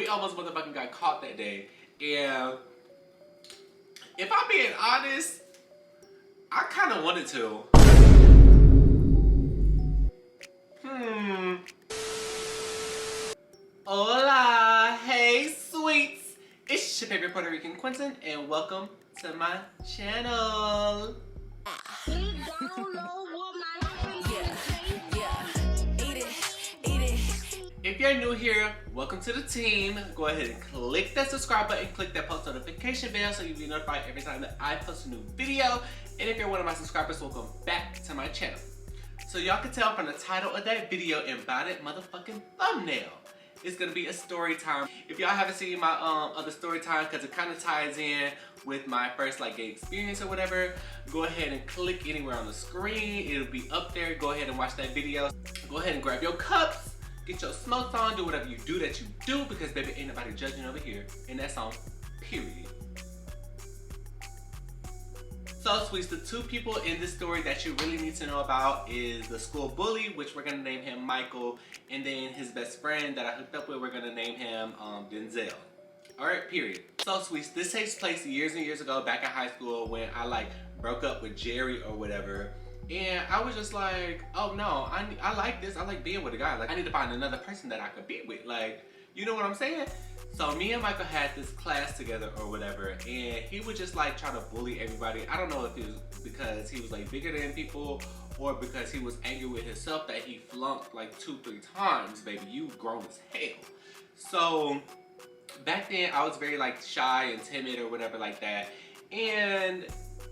we almost motherfucking got caught that day. And if I'm being honest, I kind of wanted to. Hola, hey sweets. It's your favorite Puerto Rican Quenton, and welcome to my channel. If you're new here, welcome to the team. Go ahead and click that subscribe button, click that post notification bell so you'll be notified every time that I post a new video. And if you're one of my subscribers, welcome back to my channel. So y'all can tell from the title of that video and by that motherfucking thumbnail, it's gonna be a story time. If y'all haven't seen my other story time, because it kind of ties in with my first gay experience or whatever, go ahead and click anywhere on the screen. It'll be up there. Go ahead and watch that video. Go ahead and grab your cups, get your smokes on, do whatever you do that you do, because baby, ain't nobody judging over here. And that's on period. So sweets, the two people in this story that you really need to know about is the school bully, which we're gonna name him Michael, and then his best friend that I hooked up with, we're gonna name him Denzel. Alright, period. So sweets, this takes place years and years ago, back in high school, when I broke up with Jerry or whatever. And I was just like, oh no, I like this, I like being with a guy. I need to find another person that I could be with. You know what I'm saying? So me and Michael had this class together or whatever, and he would just try to bully everybody. I don't know if it was because he was bigger than people or because he was angry with himself that he flunked 2-3 times, baby. You grown as hell. So back then I was very shy and timid or whatever like that. And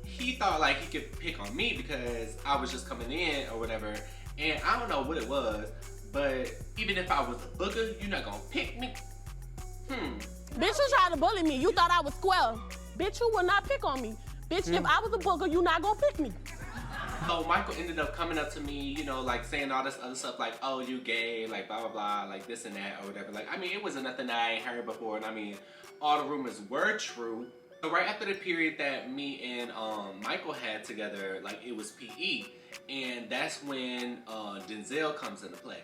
he thought he could pick on me because I was just coming in or whatever. And I don't know what it was, but even if I was a booger, you're not gonna pick me. Bitch, you tried to bully me. You thought I was square. Bitch, you will not pick on me. Bitch, if I was a booger, you not gonna pick me. So Michael ended up coming up to me, saying all this other stuff oh, you gay, blah, blah, blah, this and that or whatever. I mean, it wasn't nothing that I ain't heard before, and I mean, all the rumors were true. So right after the period that me and Michael had together, it was PE, and that's when Denzel comes into play.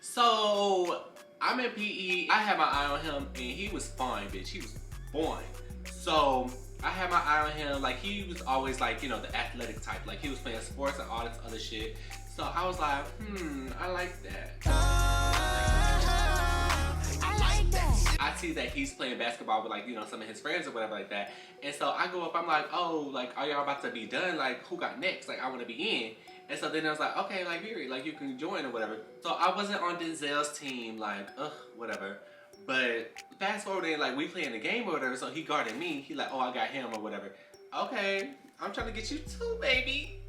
So I'm in PE, I had my eye on him, and he was fine, bitch. He was fine. So I had my eye on him, he was always the athletic type. He was playing sports and all this other shit. So I was like, I like that. I like that. I see that he's playing basketball with some of his friends or whatever like that. And so I go up, I'm like, oh, are y'all about to be done? Who got next? I want to be in. And so then I was like, okay, period, you can join or whatever. So I wasn't on Denzel's team, whatever. But fast forward in, we playing the game or whatever, so he guarded me. He oh, I got him or whatever. Okay, I'm trying to get you too, baby.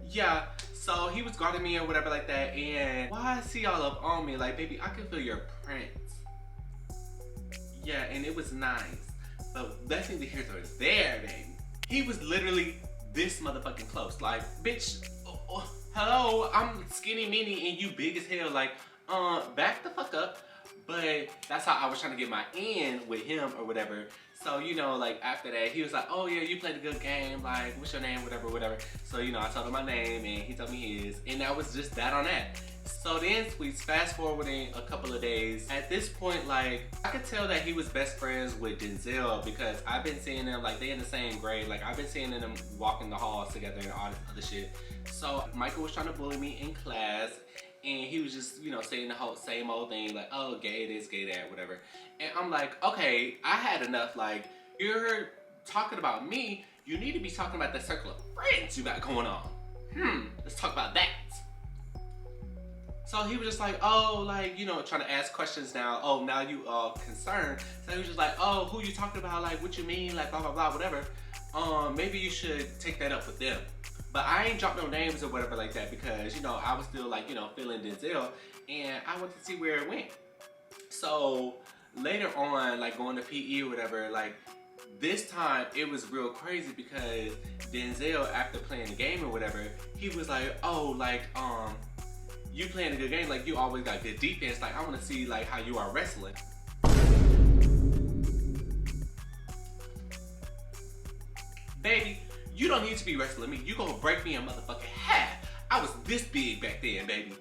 Yeah, so he was guarding me or whatever like that, and why is he all up on me? Baby, I can feel your prints. Yeah, and it was nice. But that's neither here nor there, baby. He was literally this motherfucking close. Bitch, hello, I'm skinny mini and you big as hell. Back the fuck up. But that's how I was trying to get my in with him or whatever. So, after that, he was like, oh yeah, you played a good game. What's your name? Whatever, whatever. So, I told him my name and he told me his. And that was just that on that. So then, sweets, fast forwarding a couple of days. At this point, I could tell that he was best friends with Denzel because I've been seeing them, they in the same grade. I've been seeing them walking the halls together and all this other shit. So Michael was trying to bully me in class. And he was just, saying the whole same old thing, oh, gay this, gay that, whatever. And I'm like, okay, I had enough. You're talking about me, you need to be talking about the circle of friends you got going on. Let's talk about that. So he was just oh, trying to ask questions now. Oh, now you concerned. So he was just oh, who you talking about? What you mean? Blah, blah, blah, whatever. Maybe you should take that up with them. But I ain't dropped no names or whatever like that because, I was still feeling Denzel and I wanted to see where it went. So later on, going to PE or whatever, this time it was real crazy because Denzel, after playing the game or whatever, he was oh, you playing a good game, you always got good defense. I want to see how you are wrestling. Baby, you don't need to be wrestling me. You gonna break me in motherfucking half. I was this big back then, baby.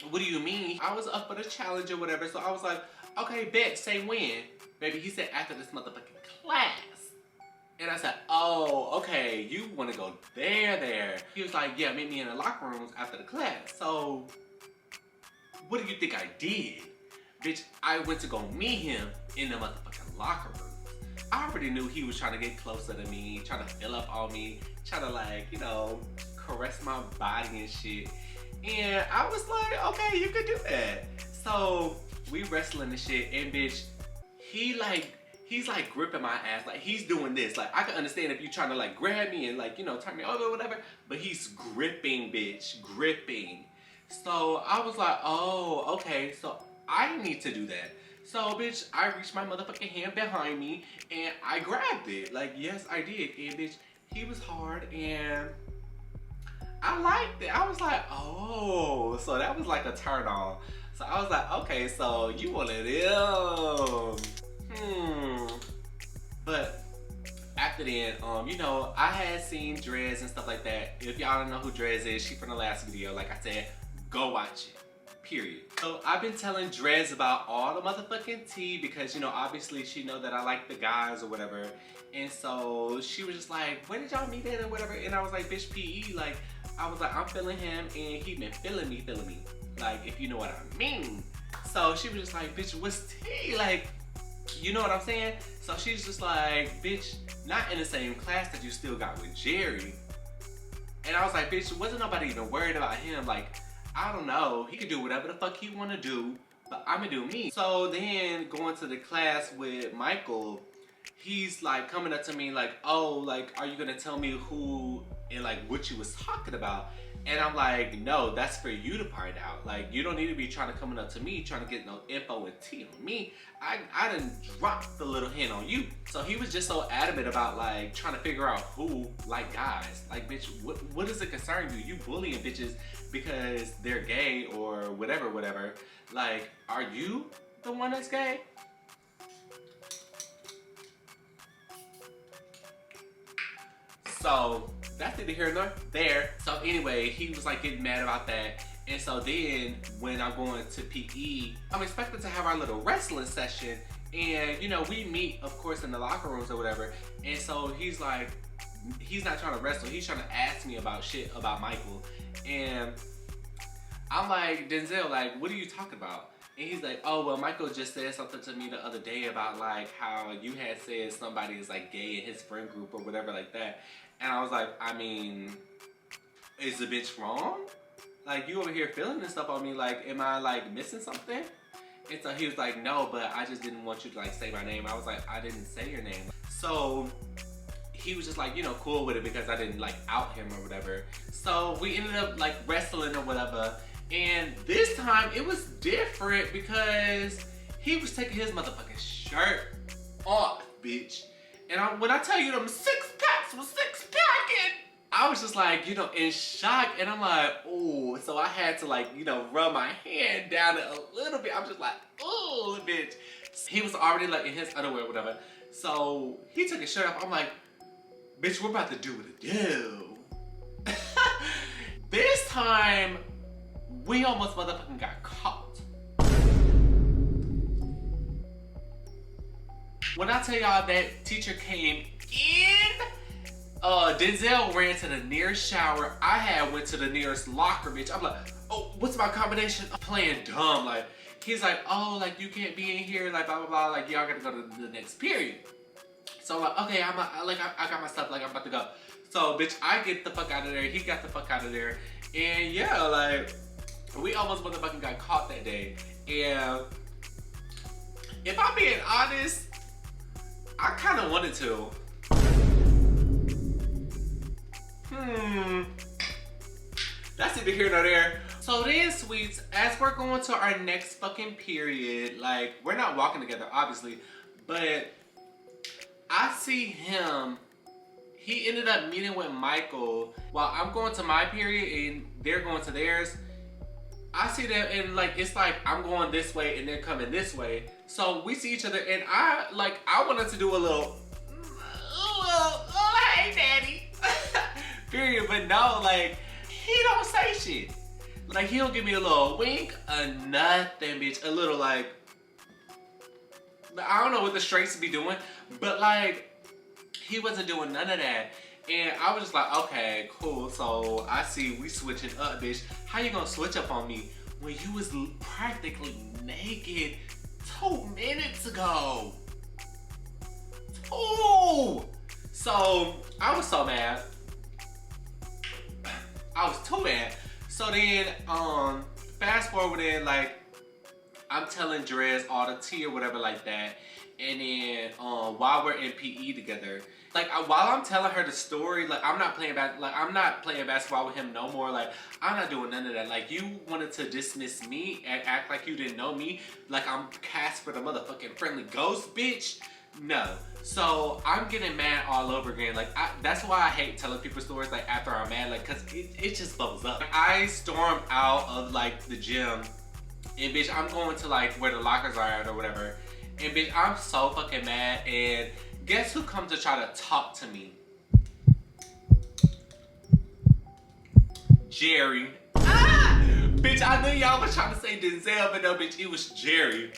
what do you mean? I was up for the challenge or whatever. So I was like, okay, bet, say when. Baby, he said after this motherfucking class. And I said, oh, okay, you want to go there. He was like, yeah, meet me in the locker rooms after the class. So, what do you think I did? Bitch, I went to go meet him in the motherfucking locker room. I already knew he was trying to get closer to me, trying to fill up on me, trying to like, you know, caress my body and shit. And I was like, okay, you could do that. So, we wrestling and shit, and bitch, he's like gripping my ass, like he's doing this. Like I can understand if you're trying to like grab me and like, you know, turn me over or whatever, but he's gripping, bitch, gripping. So I was like, oh, okay, so I need to do that. So bitch, I reached my motherfucking hand behind me and I grabbed it. Like, yes, I did. And bitch, he was hard and I liked it. I was like, oh, so that was like a turn on. So I was like, okay, so you one of them. But after then, you know, I had seen Drez and stuff like that. If y'all don't know who Drez is, she from the last video. Like I said, go watch it, period. So I've been telling Drez about all the motherfucking tea because, you know, obviously she know that I like the guys or whatever. And so she was just like, when did y'all meet at or whatever? And I was like, bitch, PE. Like, I was like, I'm feeling him and he been feeling me. Like, if you know what I mean. So she was just like, bitch, what's tea? Like, you know what I'm saying? So she's just like, bitch, not in the same class that you still got with Jerry. And I was like, bitch, wasn't nobody even worried about him? Like, I don't know. He could do whatever the fuck he want to do, but I'm gonna do me. So then going to the class with Michael, he's like coming up to me like, oh, like, are you gonna tell me who and like what you was talking about? And I'm like, no, that's for you to find out. Like, you don't need to be trying to coming up to me, trying to get no info and tea on me. I done dropped the little hint on you. So he was just so adamant about like trying to figure out who like guys. Like, bitch, what does it concern you? You bullying bitches because they're gay or whatever. Like, are you the one that's gay? So that's neither here nor there. So anyway, he was like getting mad about that. And so then when I'm going to PE, I'm expected to have our little wrestling session. And you know, we meet of course in the locker rooms or whatever. And so he's like, he's not trying to wrestle. He's trying to ask me about shit about Michael. And I'm like, Denzel, like, what are you talking about? And he's like, oh, well, Michael just said something to me the other day about like how you had said somebody is like gay in his friend group or whatever like that. And I was like, I mean, is the bitch wrong? Like, you over here feeling this stuff on me, like, am I like missing something? And so he was like, no, but I just didn't want you to like say my name. I was like, I didn't say your name. So he was just like, you know, cool with it because I didn't like out him or whatever. So we ended up like wrestling or whatever. And this time it was different because he was taking his motherfucking shirt off, bitch. And when I tell you them 6 packs was 6 packing, I was just like, you know, in shock. And I'm like, ooh. So I had to like, you know, rub my hand down it a little bit. I'm just like, ooh, bitch. He was already like in his underwear or whatever. So he took his shirt off. I'm like, bitch, we're about to do what it do. This time, we almost motherfucking got caught. When I tell y'all that teacher came in, Denzel ran to the nearest shower. I had went to the nearest locker, bitch. I'm like, oh, what's my combination? I'm playing dumb. Like, he's like, oh, like you can't be in here, like blah blah blah. Like y'all gotta go to the next period. So I'm like, okay, I got my stuff. Like I'm about to go. So bitch, I get the fuck out of there. He got the fuck out of there. And yeah, like we almost motherfucking got caught that day. And if I'm being honest, I kind of wanted to. That's neither here nor there. So then, sweets, as we're going to our next fucking period, like, we're not walking together, obviously, but I see him, he ended up meeting with Michael while I'm going to my period and they're going to theirs. I see them and like, it's like I'm going this way and they're coming this way. So we see each other and I wanted to do a little, oh, hey daddy, period. But no, like, he don't say shit. Like, he don't give me a little wink or nothing, bitch. A little, like, I don't know what the straights be doing, but, like, he wasn't doing none of that. And I was just like, okay, cool. So I see we switching up, bitch. How you gonna switch up on me when you was practically naked 2 minutes ago? 2! So I was so mad. I was too mad. So then, fast forward in, like, I'm telling Drez all the tea or whatever like that. And then, while we're in PE together, like, while I'm telling her the story, like, I'm not playing basketball with him no more. Like, I'm not doing none of that. Like, you wanted to dismiss me and act like you didn't know me, like I'm Casper the motherfucking friendly ghost, bitch. No. So I'm getting mad all over again. Like, that's why I hate telling people stories, like, after I'm mad, like, cause it just bubbles up. I storm out of, like, the gym, and bitch, I'm going to, like, where the lockers are at or whatever. And bitch, I'm so fucking mad. And guess who comes to try to talk to me? Jerry. Ah! Bitch, I knew y'all was trying to say Denzel, but no, bitch, it was Jerry.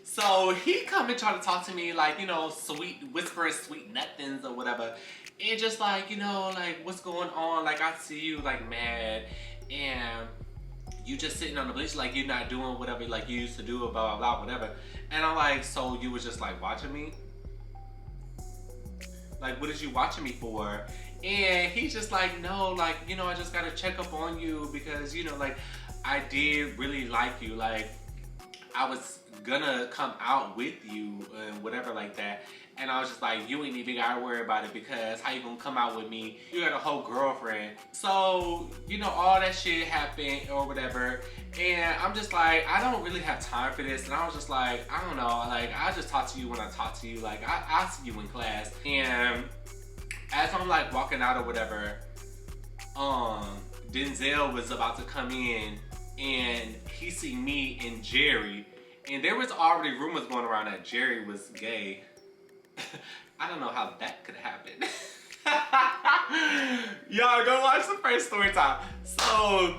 So he come and try to talk to me, like, you know, sweet, whispering sweet nothings or whatever. And just like, you know, like, what's going on? Like, I see you, like, mad. And you just sitting on the bleach, like, you're not doing whatever, like, you used to do, blah, blah, blah, whatever. And I'm like, so you was just, like, watching me? Like, what is you watching me for? And he's just like, no, like, you know, I just gotta check up on you because, you know, like, I did really like you. Like, I was gonna come out with you and whatever like that. And I was just like, you ain't even gotta worry about it because how you gonna come out with me? You got a whole girlfriend. So, you know, all that shit happened or whatever. And I'm just like, I don't really have time for this. And I was just like, I don't know, like, I'll just talk to you when I talk to you. Like, I'll see you in class. And as I'm like walking out or whatever, Denzel was about to come in and he see me and Jerry. And there was already rumors going around that Jerry was gay. I don't know how that could happen. Y'all go watch the first story time. So,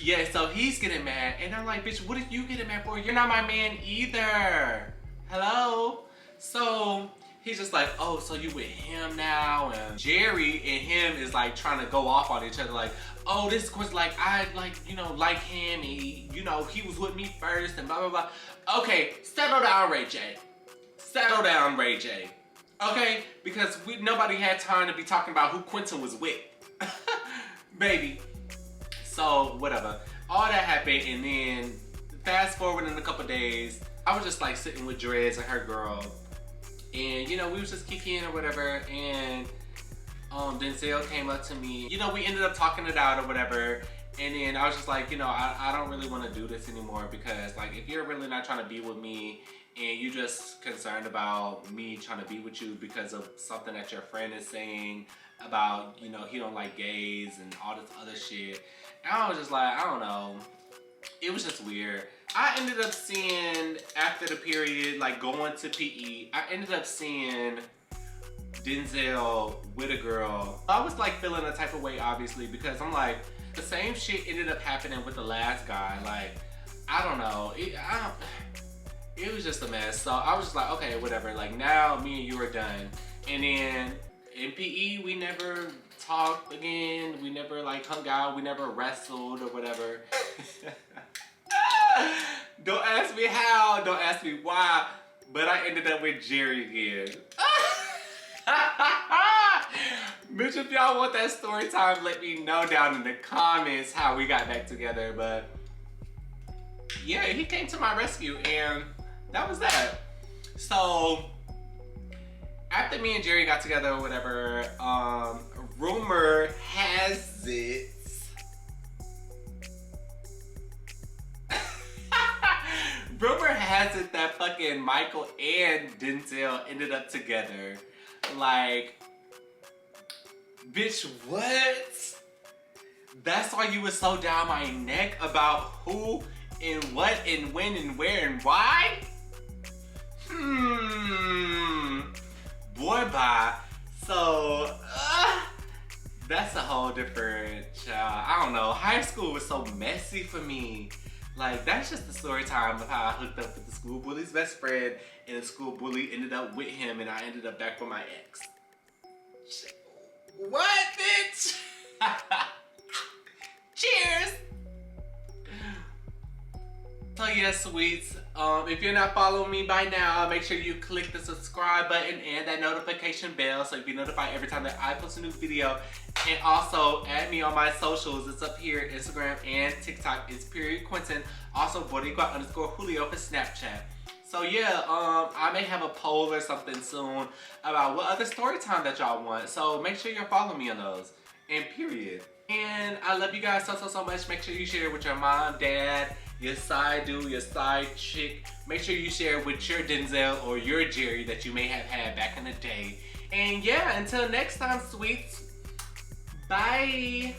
yeah, so he's getting mad. And I'm like, bitch, what are you getting mad for? You're not my man either. Hello? So he's just like, oh, so you with him now? And Jerry and him is like trying to go off on each other. Like, oh, this was like, I like, you know, like him. He, you know, he was with me first and blah, blah, blah. Okay, settle down, Ray J. Settle down, Ray J. Okay? Because nobody had time to be talking about who Quenton was with. Baby. So, whatever. All that happened, and then fast forward in a couple days, I was just like sitting with Drez and her girl. And, you know, we was just kicking or whatever, and Denzel came up to me. You know, we ended up talking it out or whatever. And then I was just like, you know, I don't really want to do this anymore because, like, if you're really not trying to be with me and you're just concerned about me trying to be with you because of something that your friend is saying about, you know, he don't like gays and all this other shit. And I was just like, I don't know. It was just weird. I ended up seeing, after the period, like, going to PE, I ended up seeing Denzel with a girl. I was, like, feeling a type of way, obviously, because I'm like, the same shit ended up happening with the last guy. Like, I don't know. It was just a mess. So I was just like, okay, whatever. Like, now me and you are done. And then in PE, we never talked again. We never, like, hung out. We never wrestled or whatever. Don't ask me how. Don't ask me why. But I ended up with Jerry again. Bitch, if y'all want that story time, let me know down in the comments how we got back together. But yeah, he came to my rescue and that was that. So after me and Jerry got together or whatever, rumor has it that fucking Michael and Denzel ended up together. Like, bitch, what? That's why you was so down my neck about who and what and when and where and why? Boy, bye. So, That's a whole different I don't know. High school was so messy for me. Like, that's just the story time of how I hooked up with the school bully's best friend, and the school bully ended up with him, and I ended up back with my ex. What, bitch? Cheers! So yeah, sweets, if you're not following me by now, make sure you click the subscribe button and that notification bell so you be notified every time that I post a new video. And also add me on my socials. It's up here, Instagram and TikTok. It's _Quenton. Also Boricua_Julio for Snapchat. So yeah, I may have a poll or something soon about what other story time that y'all want. So make sure you're following me on those. And period. And I love you guys so much. Make sure you share it with your mom, dad, your side dude, your side chick. Make sure you share it with your Denzel or your Jerry that you may have had back in the day. And yeah, until next time, sweets. Bye.